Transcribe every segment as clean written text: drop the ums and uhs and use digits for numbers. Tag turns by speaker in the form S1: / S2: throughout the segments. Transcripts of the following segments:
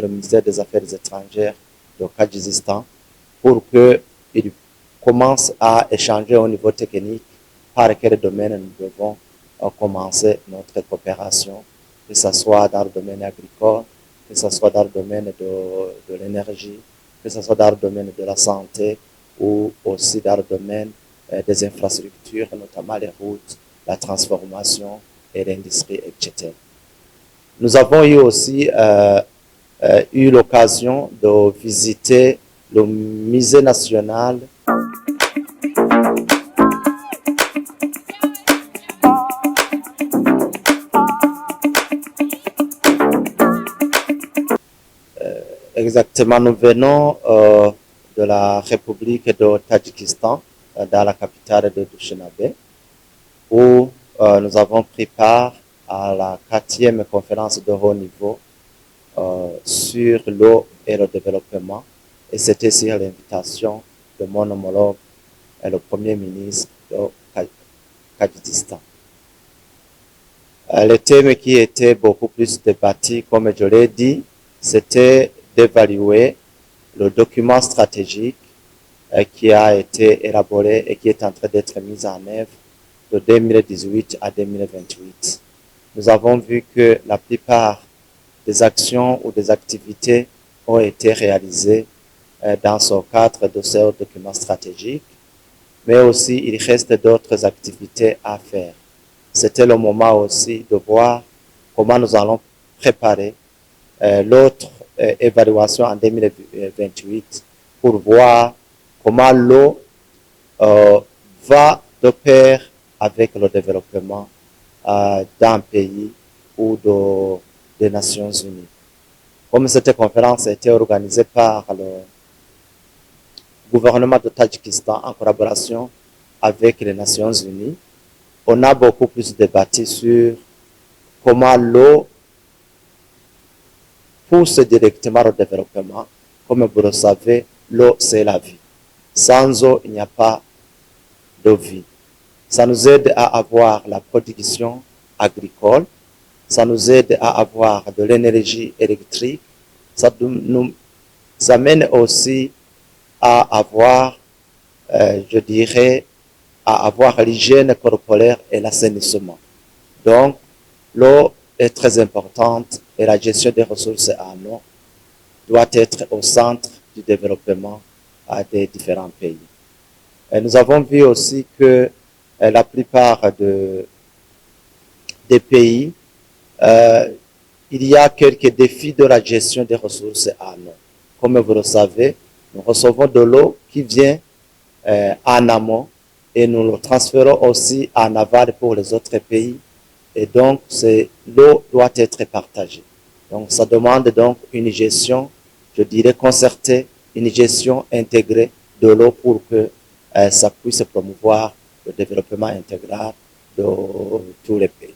S1: le ministère des Affaires étrangères du Kyrgyzstan pour qu'ils commencent à échanger au niveau technique par quel domaine nous devons commencer notre coopération, que ce soit dans le domaine agricole, que ce soit dans le domaine de l'énergie, que ce soit dans le domaine de la santé ou aussi dans le domaine des infrastructures, notamment les routes, la transformation et l'industrie, etc. Nous avons eu aussi eu l'occasion de visiter le musée national exactement, nous venons de la République de Tadjikistan, dans la capitale de Dushanbe, où nous avons pris part à la 4e conférence de haut niveau sur l'eau et le développement. Et c'était sur l'invitation de mon homologue, le Premier ministre du Kyrgyzstan. Le thème qui était beaucoup plus débattu, comme je l'ai dit, c'était d'évaluer le document stratégique qui a été élaboré et qui est en train d'être mis en œuvre de 2018 à 2028. Nous avons vu que la plupart des actions ou des activités ont été réalisées dans ce cadre de ce document stratégique, mais aussi il reste d'autres activités à faire. C'était le moment aussi de voir comment nous allons préparer l'autre évaluation en 2028 pour voir comment l'eau va de pair avec le développement d'un pays ou des Nations Unies. Comme cette conférence a été organisée par le gouvernement de Tadjikistan en collaboration avec les Nations Unies, on a beaucoup plus débattu sur comment l'eau pousse directement au développement. Comme vous le savez, l'eau, c'est la vie. Sans eau, il n'y a pas de vie. Ça nous aide à avoir la production agricole, ça nous aide à avoir de l'énergie électrique, ça nous amène aussi à avoir, je dirais, à avoir l'hygiène corporelle et l'assainissement. Donc, l'eau est très importante et la gestion des ressources en eau doit être au centre du développement des différents pays. Et nous avons vu aussi que la plupart des pays, il y a quelques défis de la gestion des ressources en eau. Comme vous le savez, nous recevons de l'eau qui vient en amont et nous le transférons aussi en aval pour les autres pays. Et donc, l'eau doit être partagée. Donc, ça demande donc une gestion, je dirais concertée, une gestion intégrée de l'eau pour que ça puisse promouvoir le développement intégral de tous les pays.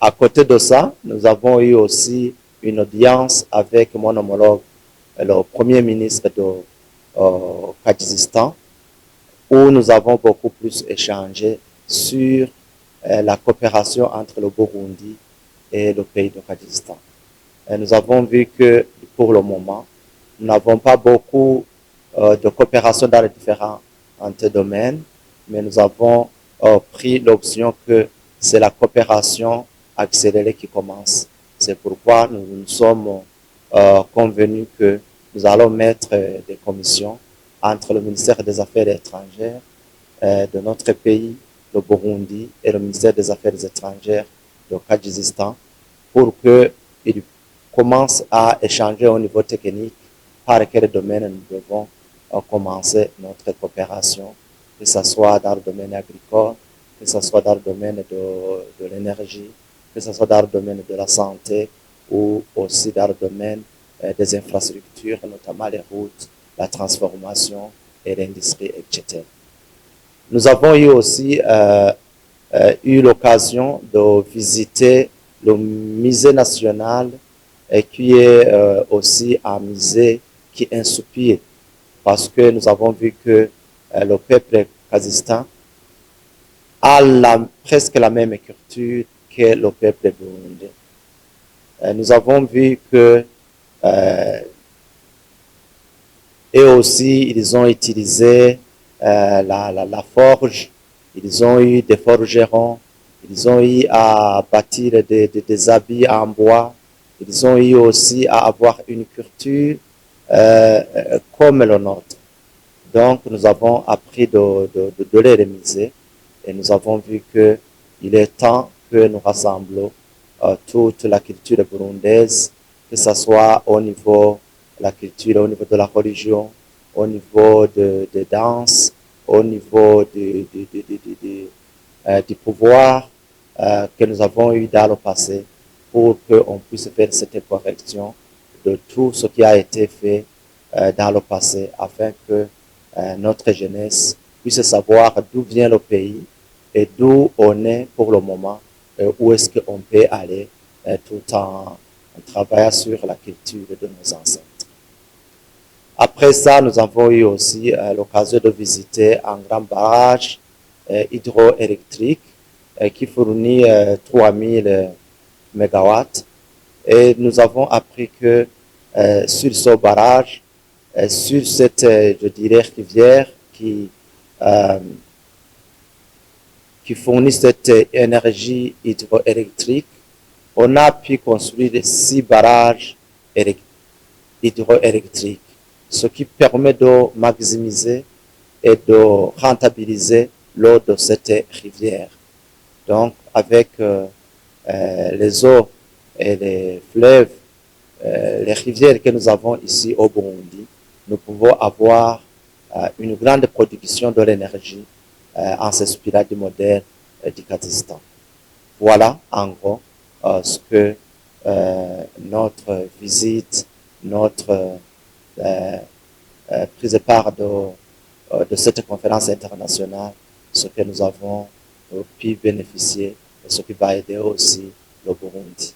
S1: À côté de ça, nous avons eu aussi une audience avec mon homologue, le Premier ministre de Kyrgyzstan, où nous avons beaucoup plus échangé sur la coopération entre le Burundi et le pays de Kyrgyzstan. Nous avons vu que pour le moment, nous n'avons pas beaucoup de coopération dans les différents domaines, mais nous avons pris l'option que c'est la coopération accélérée qui commence. C'est pourquoi nous sommes convenus que nous allons mettre des commissions entre le ministère des Affaires étrangères de notre pays, le Burundi, et le ministère des Affaires étrangères du Kyrgyzstan pour qu'ils commencent à échanger au niveau technique par quel domaine nous devons commencer notre coopération, que ce soit dans le domaine agricole, que ce soit dans le domaine de l'énergie, que ce soit dans le domaine de la santé ou aussi dans le domaine des infrastructures, notamment les routes, la transformation et l'industrie, etc. Nous avons eu aussi eu l'occasion de visiter le musée national qui est aussi un musée qui inspire parce que nous avons vu que le peuple kazakhistan a presque la même culture que le peuple burundais. nous avons vu que eux aussi, ils ont utilisé la forge, ils ont eu des forgerons, ils ont eu à bâtir des habits en bois, ils ont eu aussi à avoir une culture comme le nôtre. Donc, nous avons appris de les remiser et nous avons vu qu'il est temps que nous rassemblons toute la culture burundaise, que ce soit au niveau de la culture, au niveau de la religion, au niveau de danse, au niveau du pouvoir que nous avons eu dans le passé pour qu'on puisse faire cette correction de tout ce qui a été fait dans le passé afin que notre jeunesse puisse savoir d'où vient le pays et d'où on est pour le moment, où est-ce qu'on peut aller tout en travaillant sur la culture de nos ancêtres. Après ça, nous avons eu aussi l'occasion de visiter un grand barrage hydroélectrique qui fournit 3000 mégawatts. Et nous avons appris que sur ce barrage, sur cette, je dirais, rivière euh, qui fournit cette énergie hydroélectrique, on a pu construire 6 barrages hydroélectriques, ce qui permet de maximiser et de rentabiliser l'eau de cette rivière. Donc, avec les eaux et les fleuves, les rivières que nous avons ici au Burundi, nous pouvons avoir une grande production de l'énergie en s'inspirant du modèle du Kyrgyzstan. Voilà en gros ce que notre visite, notre prise de part de cette conférence internationale, ce que nous avons pu bénéficier et ce qui va aider aussi le Burundi.